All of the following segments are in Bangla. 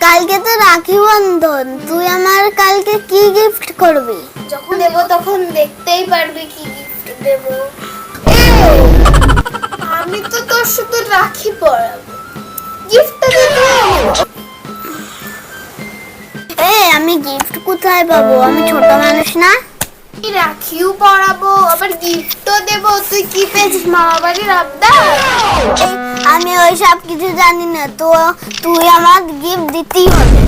কালকে তো রাখি বন্ধন, তুই আমার কালকে কি গিফট করবি? যখন দেব তখন দেখতেই পারবি কি গিফট দেব। আমি তো তোর শুধু রাখি পরাবো, গিফট দেবো। আমি গিফট কোথায় পাবো? আমি ছোট মানুষ না। রাখিও পরাবো আবার গিফটও দেব, তুই কি পেয়েছিস মামা বাড়ির আবদার? আমি ওই সব কিছু জানি না, তো তুই আমার গিফট দিতেই হবে।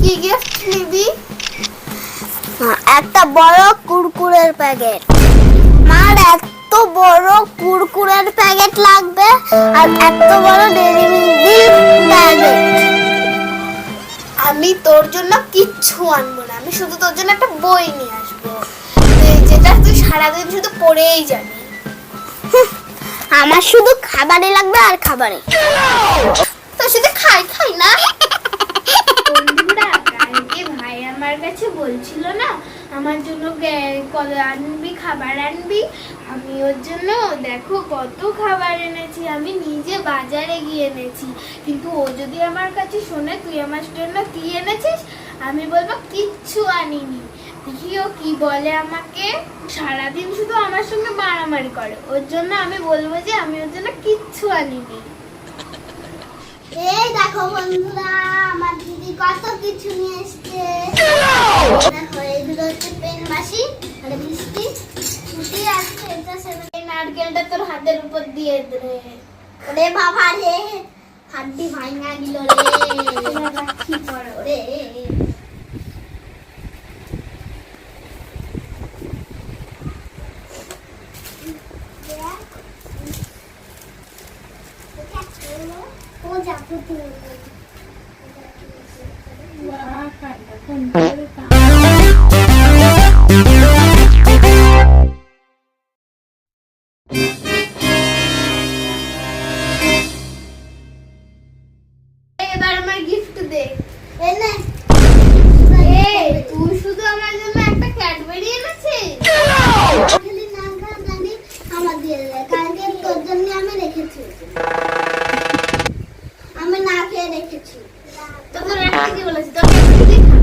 কি গিফট নিবি? একটা বড় কুরকুরের প্যাকেট। মার এত বড় কুরকুরের প্যাকেট লাগবে আর এত বড় ডেইরি মিল্ক প্যাকেট। আমি তোর জন্য কিচ্ছু আনবো না, আমি শুধু তোর জন্য একটা বই নিয়ে আসবো যেটা তুই সারাদিন শুধু পড়েই যাবি। আমার শুধু খাবারই লাগবে আর খাবারই। তোর সাথে খাই খাই না। বন্ধুরা, কালকে ভাই আমার কাছে বলছিল না আমার জন্য কলা আনবি, খাবার আনবি। আমি ওর জন্য দেখো কত খাবার এনেছি, আমি নিজে বাজারে গিয়ে এনেছি। কিন্তু ও যদি আমার কাছে শোনে তুই আমার জন্য কি এনেছিস, আমি বলবো কিচ্ছু আনিনি। দেখি ও কি বলে আমাকে। সারাদিন শুধু আমার সঙ্গে মারামারি করে, ওর জন্য আমি বলবো যে আমি ওর জন্য কিচ্ছু আনিনি। এই দেখো বন্ধুরা, আমার দিদি কত কিছু নিয়ে এসেছে। দেখো এগুলো হচ্ছে পেন মাসি আর মিষ্টি ছুটি আছে। এটা এই নারকেলটা তোর হাতের উপর দিয়ে দে। ওরে বাবা রে, হাড্ডি ভাঙা গেল রে। রাখি পড়ো রে ও যাবো তুই। এবার আমার গিফট দে। এনে এই তুই শুধু আমার জন্য একটা ক্যাডবেরি এনেছিস? খালি নাম খাওয়া জানি আমার দিয়ে দে। কালকে তোর জন্য আমি রেখেছি, আমি না খেয়ে রেখেছি। তোকে রাখতে কি বলেছি? তোকে রাখতে খা।